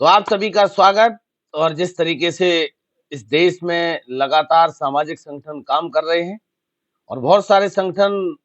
तो आप सभी का स्वागत। और जिस तरीके से इस देश में लगातार सामाजिक संगठन काम कर रहे हैं और बहुत सारे संगठन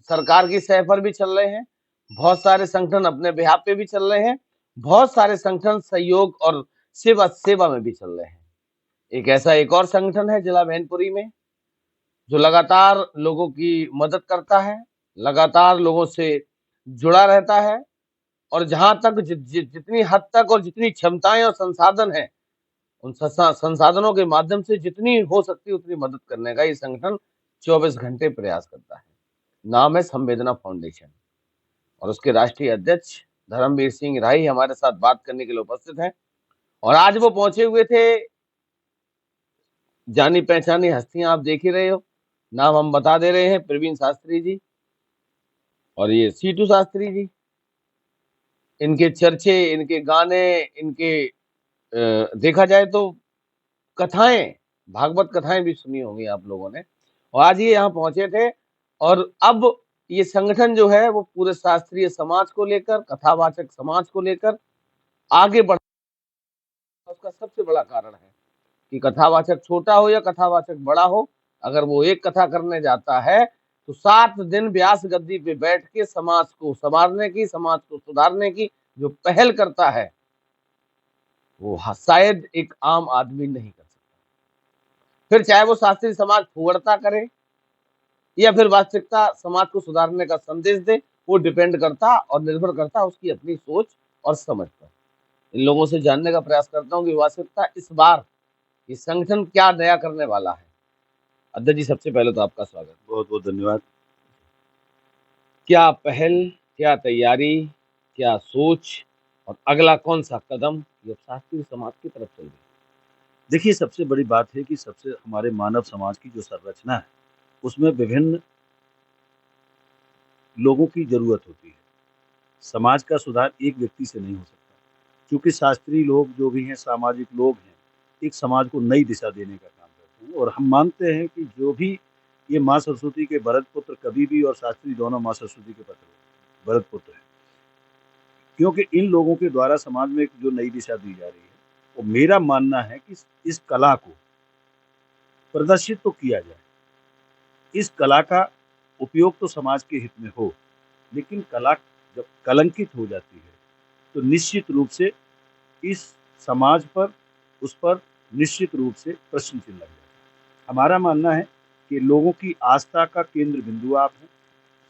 सरकार की सह पर भी चल रहे हैं, बहुत सारे संगठन अपने बेहाव पे भी चल रहे हैं, बहुत सारे संगठन सहयोग और सेवा सेवा में भी चल रहे हैं। एक ऐसा एक और संगठन है जिला मैनपुरी में, जो लगातार लोगों की मदद करता है, लगातार लोगों से जुड़ा रहता है और जहां तक जितनी हद तक और जितनी क्षमताएं और संसाधन हैं, उन संसाधनों के माध्यम से जितनी हो सकती है उतनी मदद करने का ये संगठन 24 घंटे प्रयास करता है। नाम है संवेदना फाउंडेशन और उसके राष्ट्रीय अध्यक्ष धर्मवीर सिंह राही हमारे साथ बात करने के लिए उपस्थित हैं। और आज वो पहुंचे हुए थे, जानी पहचानी हस्तियां आप देख ही रहे हो, नाम हम बता दे रहे हैं, प्रवीण शास्त्री जी और ये सीटू शास्त्री जी। इनके चर्चे, इनके गाने, इनके देखा जाए तो कथाएं, भागवत कथाएं भी सुनी होंगी आप लोगों ने। और आज ये यहाँ पहुंचे थे और अब ये संगठन जो है वो पूरे शास्त्रीय समाज को लेकर, कथावाचक समाज को लेकर आगे बढ़, उसका सबसे बड़ा कारण है कि कथावाचक छोटा हो या कथावाचक बड़ा हो, अगर वो एक कथा करने जाता है तो 7 दिन व्यास गद्दी पे बैठ के समाज को संवारने की, समाज को सुधारने की जो पहल करता है, वो शायद एक आम आदमी नहीं कर सकता। फिर चाहे वो शास्त्रीय समाज फुहड़ता करे या फिर वास्तविकता समाज को सुधारने का संदेश दे, वो डिपेंड करता और निर्भर करता उसकी अपनी सोच और समझ पर। इन लोगों से जानने का प्रयास करता हूँ कि वास्तविकता इस बार ये संगठन क्या नया करने वाला है। अध्यक्ष जी, सबसे पहले तो आपका स्वागत। बहुत बहुत धन्यवाद। क्या पहल, क्या तैयारी, क्या सोच और अगला कौन सा कदम ये शास्त्रीय समाज की तरफ चल रही है? देखिए, सबसे बड़ी बात है कि सबसे हमारे मानव समाज की जो संरचना है, उसमें विभिन्न लोगों की ज़रूरत होती है। समाज का सुधार एक व्यक्ति से नहीं हो सकता, क्योंकि शास्त्रीय लोग जो भी हैं, सामाजिक लोग हैं, एक समाज को नई दिशा देने का काम करते हैं। और हम मानते हैं कि जो भी ये माँ सरस्वती के भरत पुत्र कवि भी और शास्त्री दोनों माँ सरस्वती के भरत पुत्र हैं, क्योंकि इन लोगों के द्वारा समाज में एक जो नई दिशा दी जा रही है, वो मेरा मानना है कि इस कला को प्रदर्शित तो किया जाए, इस कला का उपयोग तो समाज के हित में हो, लेकिन कला जब कलंकित हो जाती है तो निश्चित रूप से इस समाज पर, उस पर निश्चित रूप से प्रश्न चिन्ह लग जाता है। हमारा मानना है कि लोगों की आस्था का केंद्र बिंदु आप हैं।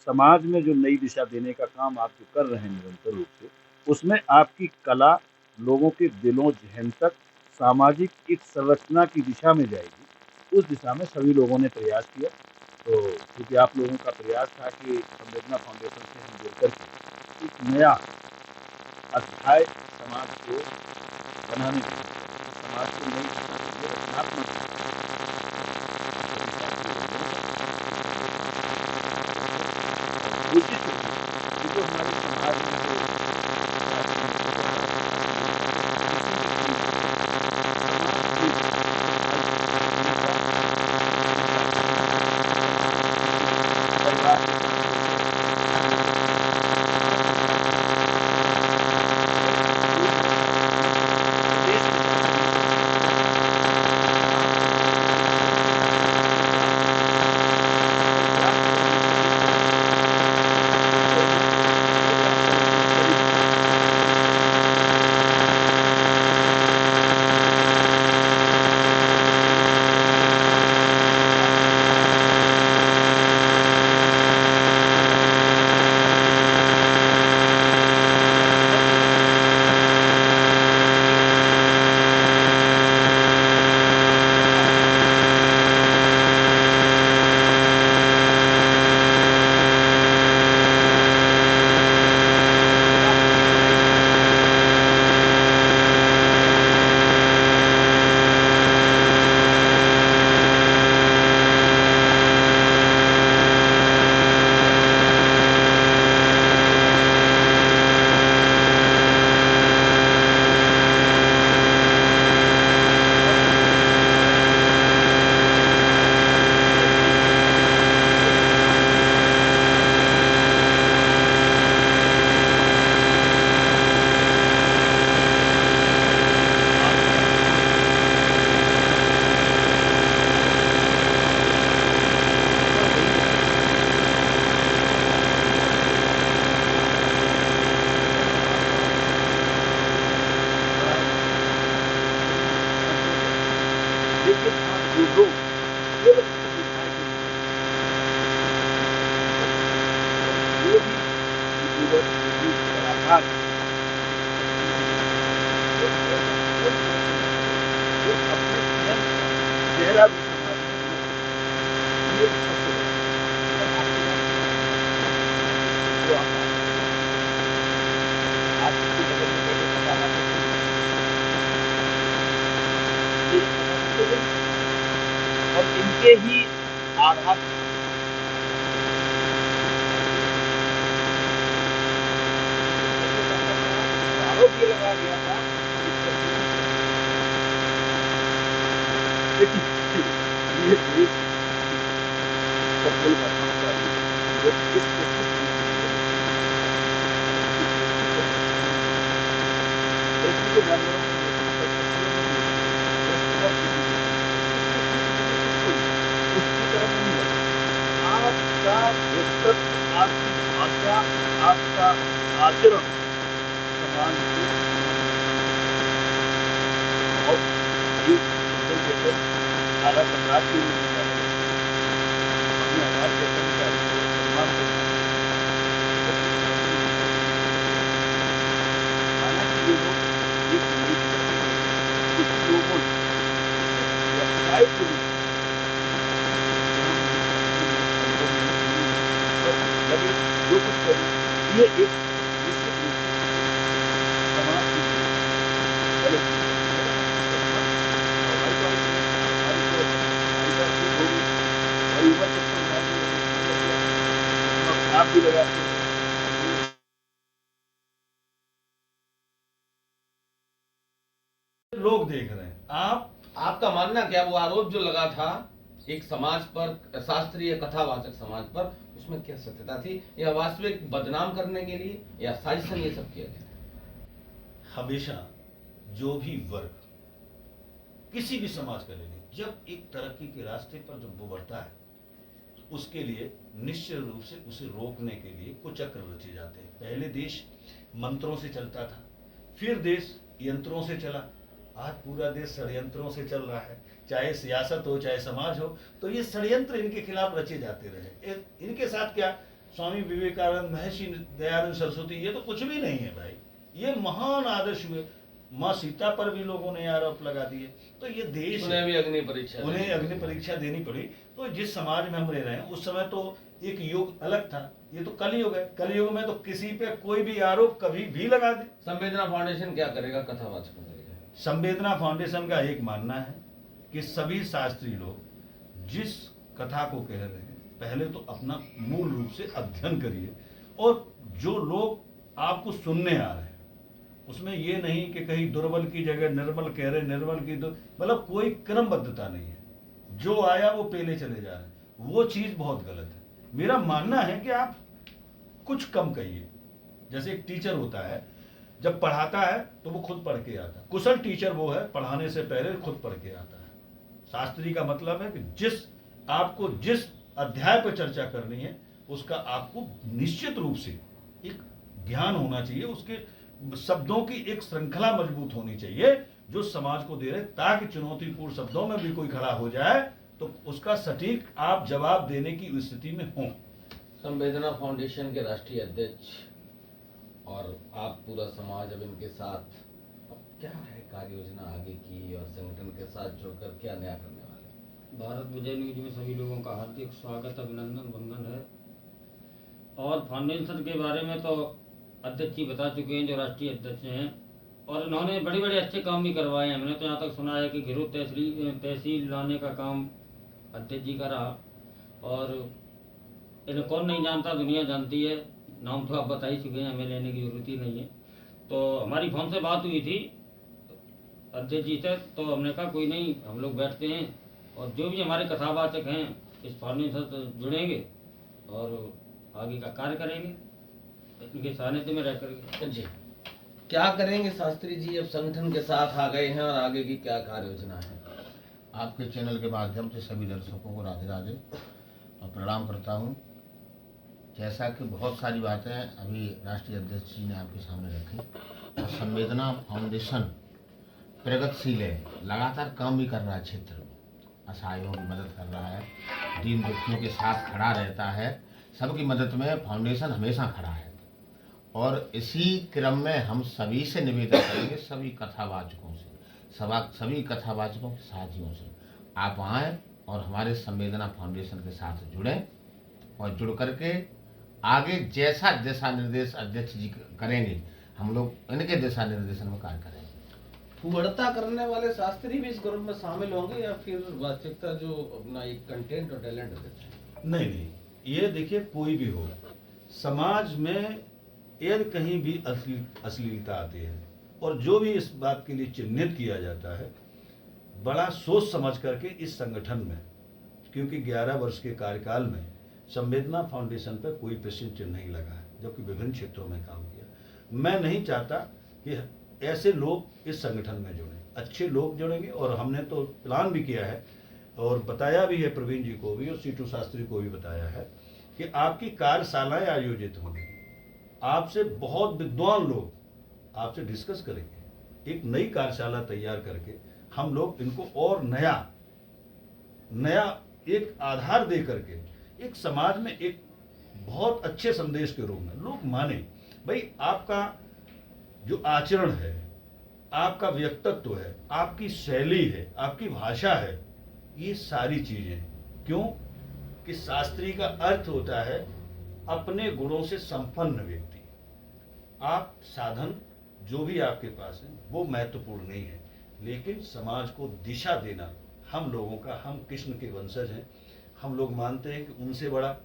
समाज में जो नई दिशा देने का काम आप जो कर रहे हैं निरंतर रूप से, उसमें आपकी कला लोगों के दिलों जहन तक सामाजिक एक संरचना की दिशा में जाएगी। उस दिशा में सभी लोगों ने प्रयास किया। तो क्योंकि आप लोगों का प्रयास था कि संवेदना फाउंडेशन से हम जुड़कर के एक नया अध्याय समाज को बनाने के लिए, समाज को नई दिशा के लिए रचनात्मक उचित ये जो हमारे समाज में जो जो लोग केवल उनको दिखाई देते हैं, जो भी यूट्यूबर, जो भी कलाकार हैं, वो ऐसा कौन कौन से लोग हैं जो अपने स्वयं का चेहरा भी समाज में नहीं दिखाते? ये सबसे बड़ा है। और आपके पास जो आप बात कर रहे हैं, आपके बगल में बैठे कथावाचक को ये कथावाचक हैं और इनके ही आधार पर आरोप ये लगाया गया था कि चर्चित देखिए ये देश सफल करना चाहिए लोग किस कोशिश में ऐसी को जानवरों में देखिए पक्षियों में देखिए और किसी में उसकी तरफ नहीं है। आपका व्यक्तित्व, आपकी भाषा, आपका आचरण समाज को बहुत एक सुंदर जैसे आला सम्राट के रूप में जाना जाता है। हमें आधार जैसा चाहिए सम्मान करना हालांकि ये लोग एक नहीं कुछ लोगों ने व्यवसाय के रूप में लगे जो कुछ करें ये एक निश्चित रूप से समाज के लिए गलत है। आप भी लगाते हैं लोग देख रहे हैं। आपका मानना क्या वो आरोप जो लगा था एक समाज पर, शास्त्रीय कथावाचक समाज पर, उसमें क्या सत्यता थी, या वास्तविक बदनाम करने के लिए, या साजिशन ये सब किया गया? हमेशा जो भी वर्ग किसी भी समाज का ले लें, जब एक तरक्की के रास्ते पर जब वो बढ़ता है उसके लिए निश्चित रूप से उसे रोकने के लिए कुचक्र रचे जाते हैं। पहले देश मंत्रों से चलता था, फिर देश यंत्रों से चला, आज पूरा देश षड्यंत्रों से चल रहा है। चाहे सियासत हो चाहे समाज हो, तो ये षड्यंत्र इनके खिलाफ रचे जाते रहे। इनके साथ क्या स्वामी विवेकानंद, महर्षि दयानंद सरस्वती, ये तो कुछ भी नहीं है भाई, ये महान आदर्श हुए। माँ सीता पर भी लोगों ने आरोप लगा दिए। तो ये देश उन्हें अग्नि परीक्षा देनी पड़ी। तो जिस समाज में हम रह रहे हैं उस समय तो एक युग अलग था, ये तो कलयुग है। कलयुग में तो किसी पे कोई भी आरोप कभी भी लगा दे। संवेदना फाउंडेशन क्या करेगा कथावाचकों के लिए? संवेदना फाउंडेशन का एक मानना है कि सभी शास्त्री लोग जिस कथा को कह रहे हैं पहले तो अपना मूल रूप से अध्ययन करिए, और जो लोग आपको सुनने आ रहे हैं उसमें ये नहीं कि कहीं दुर्बल की जगह निर्बल कह रहे, निर्बल की मतलब कोई क्रमबद्धता नहीं है। जो आया वो पहले चले जा रहे हैं, वो चीज बहुत गलत है। मेरा मानना है कि आप कुछ कम कहिए। जैसे एक टीचर होता है, जब पढ़ाता है तो वो खुद पढ़ के आता है। कुशल टीचर वो है पढ़ाने से पहले खुद पढ़ के आता है। शास्त्री का मतलब है कि आपको जिस अध्याय पर चर्चा करनी है उसका आपको निश्चित रूप से एक ज्ञान होना चाहिए, उसके शब्दों की एक श्रृंखला मजबूत होनी चाहिए जो समाज को दे रहे, ताकि चुनौतीपूर्ण शब्दों में भी कोई खड़ा हो जाए तो उसका सटीक आप जवाब देने की स्थिति में हों। संवेदना फाउंडेशन के राष्ट्रीय अध्यक्ष और आप पूरा समाज अब इनके साथ, अब क्या है कार्य योजना आगे की, और संगठन के साथ जुड़कर क्या नया करने वाले? भारत विजय न्यूज में सभी लोगों का हार्दिक स्वागत, अभिनंदन, वंदन है। और फाउंडेशन के बारे में तो अध्यक्ष जी बता चुके हैं, जो राष्ट्रीय अध्यक्ष हैं, और इन्होंने बड़े बड़े अच्छे काम भी करवाए हैं। मैंने तो यहाँ तक सुना है कि घिरो तहसील लाने का काम अध्यक्ष जी का रहा, और इन्हें कौन नहीं जानता, दुनिया जानती है। नाम तो आप बता ही चुके हैं, हमें लेने की जरूरत ही नहीं है। तो हमारी फोन से बात हुई थी अध्यक्ष जी से, तो हमने कहा कोई नहीं, हम लोग बैठते हैं और जो भी हमारे कथावाचक हैं इस फाउंडेशन से जुड़ेंगे और आगे का कार्य करेंगे इनके सानिध्य में रह कर। जी, क्या करेंगे शास्त्री जी, अब संगठन के साथ आ गए हैं और आगे की क्या कार्य योजना है? आपके चैनल के माध्यम से सभी दर्शकों को राधे राधे और प्रणाम करता हूं। जैसा कि बहुत सारी बातें अभी राष्ट्रीय अध्यक्ष जी ने आपके सामने रखी, और संवेदना फाउंडेशन प्रगतिशील है, लगातार काम भी कर रहा है क्षेत्र में। असहायों की मदद कर रहा है, दीन दुखियों के साथ खड़ा रहता है। सबकी मदद में फाउंडेशन हमेशा खड़ा है। और इसी क्रम में हम सभी से निवेदन करेंगे, सभी कथावाचकों से, सभी कथावाचकों के साथियों से, आप आएँ और हमारे संवेदना फाउंडेशन के साथ जुड़ें और जुड़ करके आगे जैसा दिशा निर्देश अध्यक्ष जी करेंगे, हम लोग इनके दिशा निर्देशन में कार्य करेंगे। फुहड़ता करने वाले शास्त्री भी इस ग्रुप में शामिल होंगे या फिर वास्तविकता जो अपना एक कंटेंट और टैलेंट है? नहीं, ये देखिए, कोई भी हो, समाज में यदि कहीं भी अश्लीलता आती है और जो भी इस बात के लिए चिन्हित किया जाता है, बड़ा सोच समझ करके इस संगठन में, क्योंकि 11 वर्ष के कार्यकाल में संवेदना फाउंडेशन पर कोई प्रश्न चिन्ह नहीं लगा है, जबकि विभिन्न क्षेत्रों में काम किया। मैं नहीं चाहता कि ऐसे लोग इस संगठन में जुड़ें, अच्छे लोग जुड़ेंगे। और हमने तो प्लान भी किया है और बताया भी है, प्रवीण जी को भी और सीटू शास्त्री को भी बताया है कि आपकी कार्यशालाएं आयोजित होंगी, आपसे बहुत विद्वान लोग आपसे डिस्कस करेंगे, एक नई कार्यशाला तैयार करके हम लोग इनको और नया एक आधार दे करके एक समाज में एक बहुत अच्छे संदेश के रूप में लोग माने, भाई आपका जो आचरण है, आपका व्यक्तित्व है, आपकी शैली है, आपकी भाषा है, ये सारी चीजें, क्यों कि शास्त्री का अर्थ होता है अपने गुणों से संपन्न व्यक्ति। आप साधन जो भी आपके पास है वो महत्वपूर्ण नहीं है, लेकिन समाज को दिशा देना हम लोगों का, हम कृष्ण के वंशज हैं। हम लोग मानते हैं कि उनसे बड़ा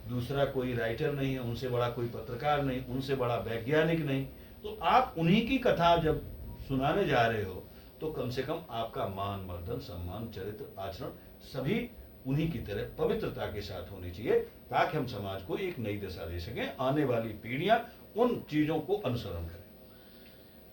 दूसरा कोई राइटर नहीं है, उनसे बड़ा कोई पत्रकार नहीं, उनसे बड़ा वैज्ञानिक नहीं। तो आप उन्हीं की कथा जब सुनाने जा रहे हो तो कम से कम आपका मान मर्दन सम्मान चरित्र आचरण सभी उन्हीं की तरह पवित्रता के साथ होनी चाहिए, ताकि हम समाज को एक नई दिशा दे सकें, आने वाली पीढ़ियां उन चीजों को अनुसरण करें।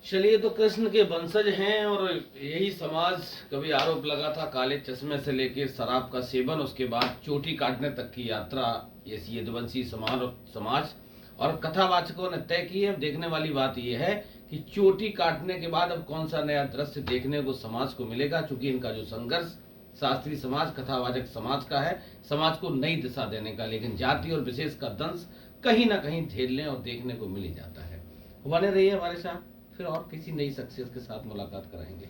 चलिए, तो कृष्ण के वंशज हैं और यही समाज, कभी आरोप लगा था काले चश्मे से लेके शराब का सेवन, उसके बाद चोटी काटने तक की यात्रा ये यदुवंशी समाज और कथावाचकों ने तय की है। देखने वाली बात यह है कि चोटी काटने के बाद अब कौन सा नया दृश्य देखने को समाज को मिलेगा, क्योंकि इनका जो संघर्ष शास्त्रीय समाज कथावाचक समाज का है, समाज को नई दिशा देने का, लेकिन जाति और विशेष का दंश कहीं ना कहीं झेलने और देखने को मिल ही जाता है। बने रहिए हमारे साथ, फिर और किसी नई शख्सियत के साथ मुलाकात कराएंगे।